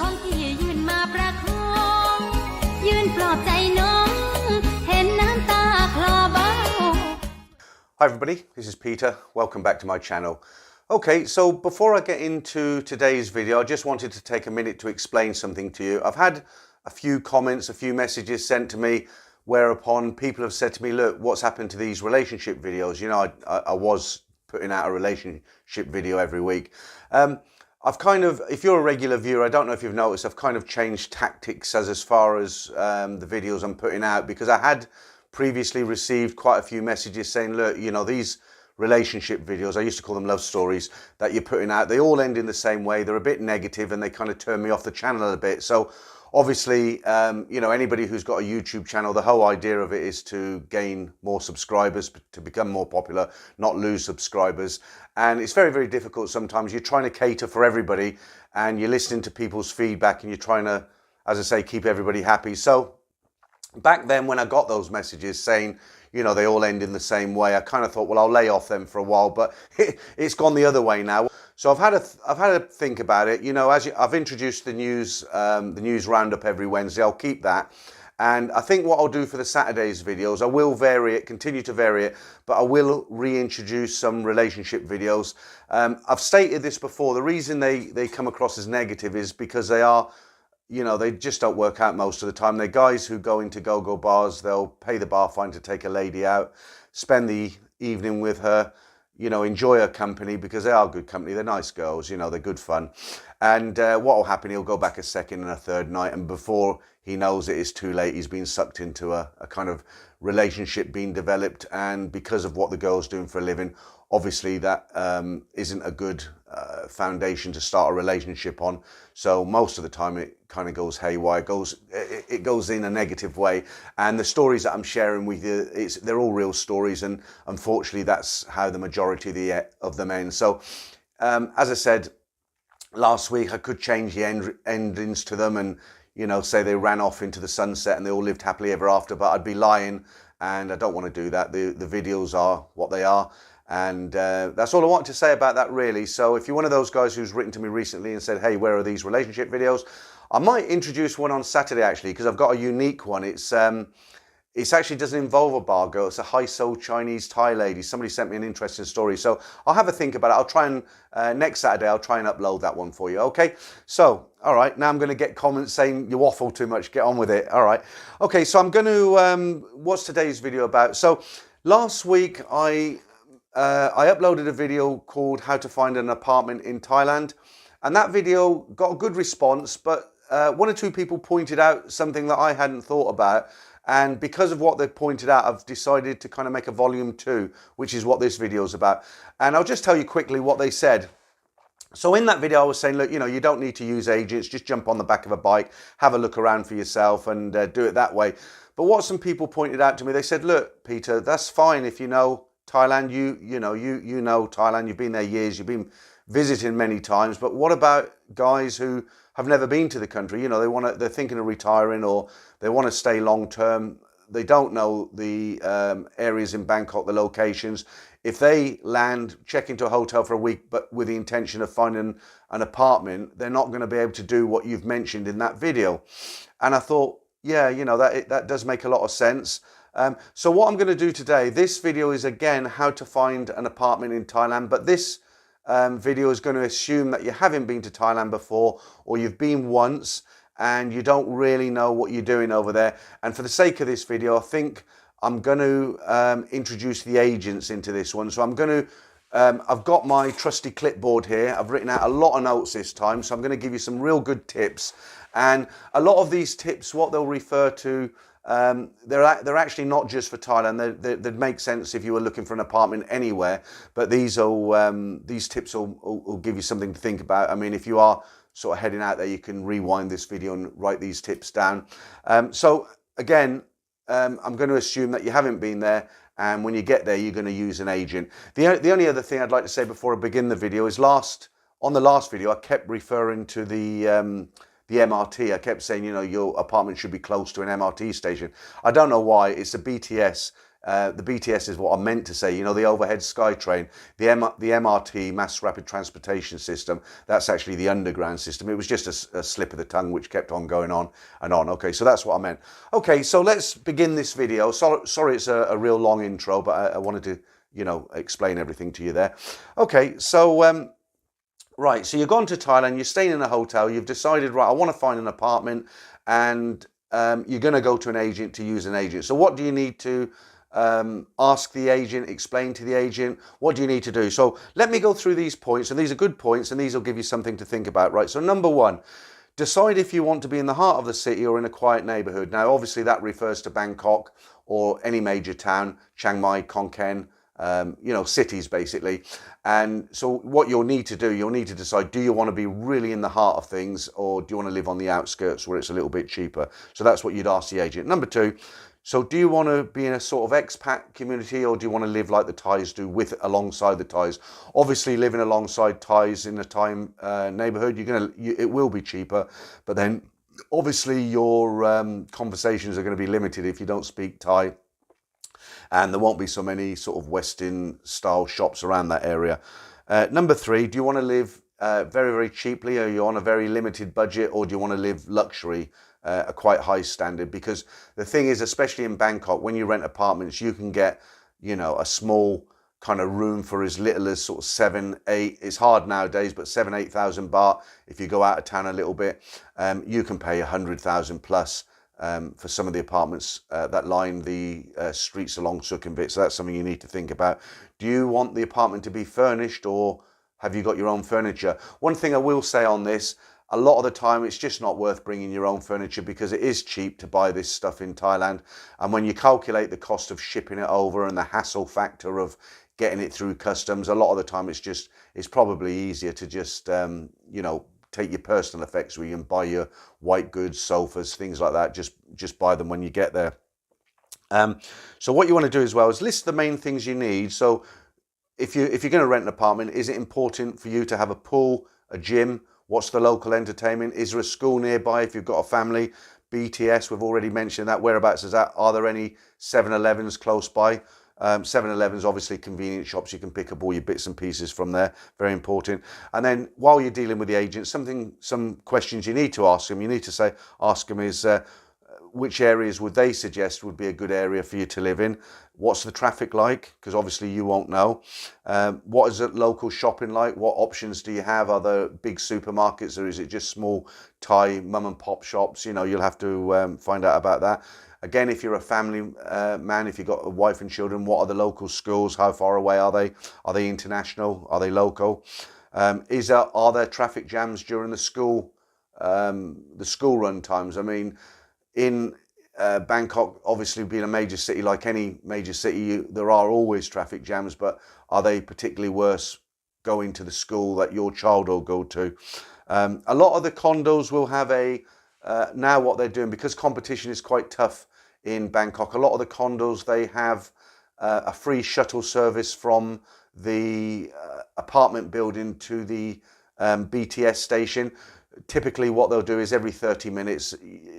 คนที่ยืนมาประคองยืนปลอบใจน้องเห็นน้ำตาคลอเบา Hi everybody, this is Peter. Welcome back to my channel. Okay, so before I get into today's video, I just wanted to take a minute to explain something to you. I've had a few comments, a few messages sent to me, whereupon people have said to me, look, what's happened to these relationship videos? You know, I was putting out a relationship video every week. I've kind of, if you're a regular viewer, I don't know if you've noticed, I've kind of changed tactics as far as the videos I'm putting out, because I had previously received quite a few messages saying, look, you know, these relationship videos, I used to call them love stories, that you're putting out, they all end in the same way. They're a bit negative and they kind of turn me off the channel a bit. So obviously, you know, anybody who's got a YouTube channel, the whole idea of it is to gain more subscribers, to become more popular, not lose subscribers. And it's very, very difficult sometimes. You're trying to cater for everybody and you're listening to people's feedback and you're trying to, as I say, keep everybody happy. So back then when I got those messages saying, you know, they all end in the same way, I kind of thought, well, I'll lay off them for a while, but it's gone the other way now. So I've had to think about it. You know, I've introduced the news roundup every Wednesday. I'll keep that. And I think what I'll do for the Saturday's videos, I will vary it, continue to vary it, but I will reintroduce some relationship videos. I've stated this before. The reason they come across as negative is because they are, you know, they just don't work out most of the time. They're guys who go into go-go bars. They'll pay the bar fine to take a lady out, spend the evening with her, you know, enjoy her company, because they are good company. They're nice girls, you know, they're good fun. And what will happen, he'll go back a second and a third night, and before he knows it, it's too late. He's been sucked into a kind of relationship being developed, and because of what the girl's doing for a living, obviously that isn't a good foundation to start a relationship on. So most of the time it kind of goes haywire, it goes in a negative way. And the stories that I'm sharing with you, they're all real stories, and unfortunately that's how the majority of them end. So as I said last week, I could change the endings to them and, you know, say they ran off into the sunset and they all lived happily ever after, but I'd be lying, and I don't want to do that. The videos are what they are. And that's all I want to say about that, really. So if you're one of those guys who's written to me recently and said, hey, where are these relationship videos? I might introduce one on Saturday, actually, because I've got a unique one. It actually doesn't involve a bar girl. It's a high-soul Chinese Thai lady. Somebody sent me an interesting story. So I'll have a think about it. I'll try and, next Saturday, I'll try and upload that one for you. Okay, so, all right, now I'm going to get comments saying you waffle too much. Get on with it. All right. Okay, so I'm going to, what's today's video about? So last week, I uploaded a video called How to Find an Apartment in Thailand, and that video got a good response, but one or two people pointed out something that I hadn't thought about, and because of what they've pointed out, I've decided to kind of make a volume 2, which is what this video is about. And I'll just tell you quickly what they said. So in that video I was saying, look, you know, you don't need to use agents, just jump on the back of a bike, have a look around for yourself and do it that way. But what some people pointed out to me, they said, look, Peter, that's fine if you know Thailand, you know Thailand, you've been there years, you've been visiting many times, but what about guys who have never been to the country? You know, they're thinking of retiring, or they want to stay long term. They don't know the areas in Bangkok, the locations. If they land, check into a hotel for a week, but with the intention of finding an apartment, they're not going to be able to do what you've mentioned in that video. And I thought, yeah, you know, that does make a lot of sense. So what I'm going to do today, this video is again how to find an apartment in Thailand, but this video is going to assume that you haven't been to Thailand before, or you've been once and you don't really know what you're doing over there. And for the sake of this video, I think I'm going to introduce the agents into this one. So I'm going to, I've got my trusty clipboard here. I've written out a lot of notes this time, so I'm going to give you some real good tips. And a lot of these tips, what they'll refer to, they're actually not just for Thailand. They'd make sense if you were looking for an apartment anywhere, but these tips will give you something to think about. I mean, if you are sort of heading out there, you can rewind this video and write these tips down. So again, I'm going to assume that you haven't been there, and when you get there, you're going to use an agent. The only other thing I'd like to say before I begin the video is on the last video, I kept referring to the MRT. I kept saying, you know, your apartment should be close to an MRT station. I don't know why. It's a BTS The BTS is what I meant to say, you know, the overhead SkyTrain, the MRT, Mass Rapid Transportation System, that's actually the underground system. It was just a slip of the tongue which kept on going on and on. Okay, so that's what I meant. Okay, so let's begin this video. Sorry it's a real long intro, but I wanted to, you know, explain everything to you there. Okay, so right, so you've gone to Thailand, you're staying in a hotel, you've decided, right, I want to find an apartment, and you're going to go to an agent to use an agent. So what do you need to ask the agent, explain to the agent? What do you need to do? So let me go through these points, and these are good points, and these will give you something to think about, right? So number one, decide if you want to be in the heart of the city or in a quiet neighborhood. Now, obviously that refers to Bangkok or any major town, Chiang Mai, Khon Kaen, you know, cities basically. And so what you'll need to do, you'll need to decide, do you want to be really in the heart of things, or do you want to live on the outskirts where it's a little bit cheaper? So that's what you'd ask the agent. Number two, so do you want to be in a sort of expat community, or do you want to live like the Thais do, alongside the Thais? Obviously, living alongside Thais in a Thai neighborhood, it will be cheaper, but then obviously your conversations are going to be limited if you don't speak Thai, and there won't be so many sort of Western style shops around that area. Number three, do you want to live very, very cheaply? Are you on a very limited budget, or do you want to live luxury? A quite high standard? Because the thing is, especially in Bangkok, when you rent apartments, you can get, you know, a small kind of room for as little as sort of 7, 8. It's hard nowadays, but 7,000-8,000 baht. If you go out of town a little bit, you can pay 100,000 plus for some of the apartments that line the streets along Sukhumvit. So that's something you need to think about. Do you want the apartment to be furnished, or have you got your own furniture? One thing I will say on this, a lot of the time it's just not worth bringing your own furniture, because it is cheap to buy this stuff in Thailand. And when you calculate the cost of shipping it over and the hassle factor of getting it through customs, a lot of the time it's probably easier to just, you know, take your personal effects where you can buy your white goods, sofas, things like that. Just buy them when you get there. So what you want to do as well is list the main things you need. So if you're going to rent an apartment, is it important for you to have a pool, a gym? What's the local entertainment? Is there a school nearby if you've got a family? BTS, we've already mentioned that. Whereabouts is that? Are there any 7-Elevens close by? 7-Elevens, obviously convenient shops. You can pick up all your bits and pieces from there. Very important. And then while you're dealing with the agent, some questions you need to ask them. You need to ask them is, which areas would they suggest would be a good area for you to live in? What's the traffic like? Because obviously you won't know. What is the local shopping like? What options do you have? Are there big supermarkets, or is it just small Thai mum and pop shops? You know, you'll have to find out about that. Again, if you're a family man, if you've got a wife and children, what are the local schools? How far away are they? Are they international? Are they local? Are there traffic jams during the school run times? I mean, in Bangkok, obviously being a major city, like any major city, there are always traffic jams, but are they particularly worse going to the school that your child will go to? A lot of the condos will have now what they're doing, because competition is quite tough in Bangkok, a lot of the condos, they have a free shuttle service from the apartment building to the BTS station. Typically what they'll do is every 30 minutes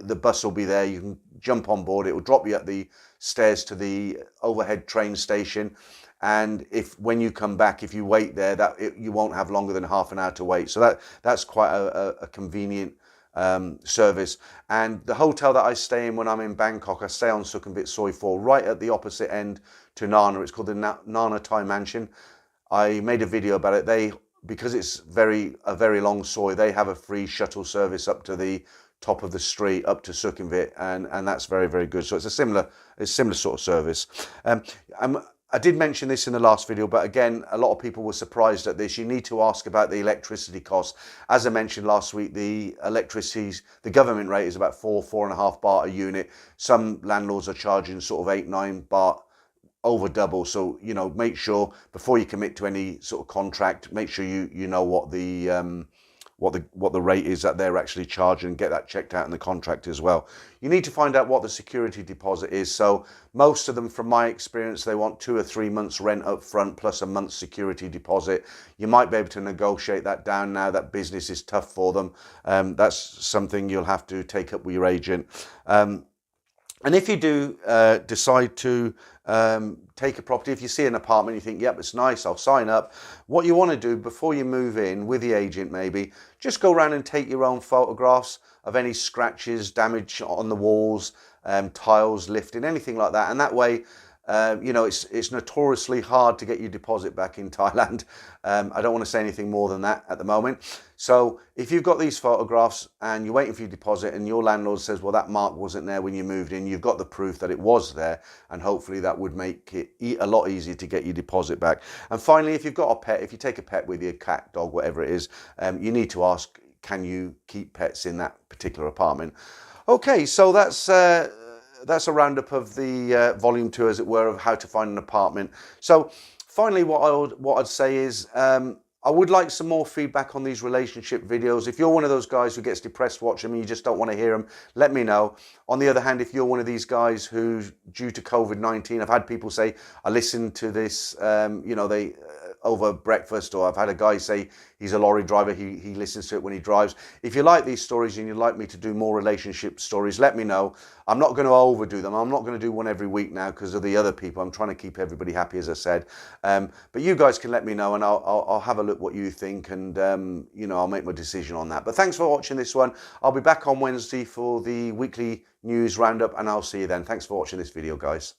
the bus will be there, you can jump on board, it will drop you at the stairs to the overhead train station, and when you come back, if you wait there, you won't have longer than half an hour to wait. So that's quite a convenient service. And the hotel that I stay in when I'm in Bangkok, I stay on Sukhumvit Soi 4, right at the opposite end to Nana. It's called the Nana Thai Mansion. I made a video about it. Because it's a very long soi, they have a free shuttle service up to the top of the street, up to Sukhumvit, and that's very, very good. So it's a similar sort of service. I did mention this in the last video, but again, a lot of people were surprised at this. You need to ask about the electricity costs. As I mentioned last week, the government rate is about 4.5 baht a unit. Some landlords are charging sort of 8-9 baht, over double. So, you know, make sure before you commit to any sort of contract, make sure you know what the rate is that they're actually charging, and get that checked out in the contract as well. You need to find out what the security deposit is. So most of them, from my experience, they want 2 or 3 months rent up front plus a month's security deposit. You might be able to negotiate that down now that business is tough for them. That's something you'll have to take up with your agent. And if you do decide to take a property, if you see an apartment, you think, yep, it's nice, I'll sign up. What you want to do before you move in with the agent, maybe, just go around and take your own photographs of any scratches, damage on the walls, tiles lifting, anything like that. And that way, you know, it's notoriously hard to get your deposit back in Thailand. I don't want to say anything more than that at the moment. So if you've got these photographs and you're waiting for your deposit and your landlord says, well, that mark wasn't there when you moved in, you've got the proof that it was there, and hopefully that would make it a lot easier to get your deposit back. And finally, if you've got a pet, if you take a pet with you, cat, dog, whatever it is, you need to ask, can you keep pets in that particular apartment? Okay, so that's a roundup of the volume 2, as it were, of how to find an apartment. So finally, what I'd say is I would like some more feedback on these relationship videos. If you're one of those guys who gets depressed watching them and you just don't want to hear them, let me know. On the other hand, if you're one of these guys who, due to COVID-19, I've had people say, I listened to this, you know, they over breakfast, or I've had a guy say he's a lorry driver, he listens to it when he drives. If you like these stories and you'd like me to do more relationship stories, let me know. I'm not going to overdo them. I'm not going to do one every week now because of the other people. I'm trying to keep everybody happy, as I said. But you guys can let me know, and I'll have a look what you think, and you know, I'll make my decision on that. But thanks for watching this one. I'll be back on Wednesday for the weekly news roundup, and I'll see you then. Thanks for watching this video, guys.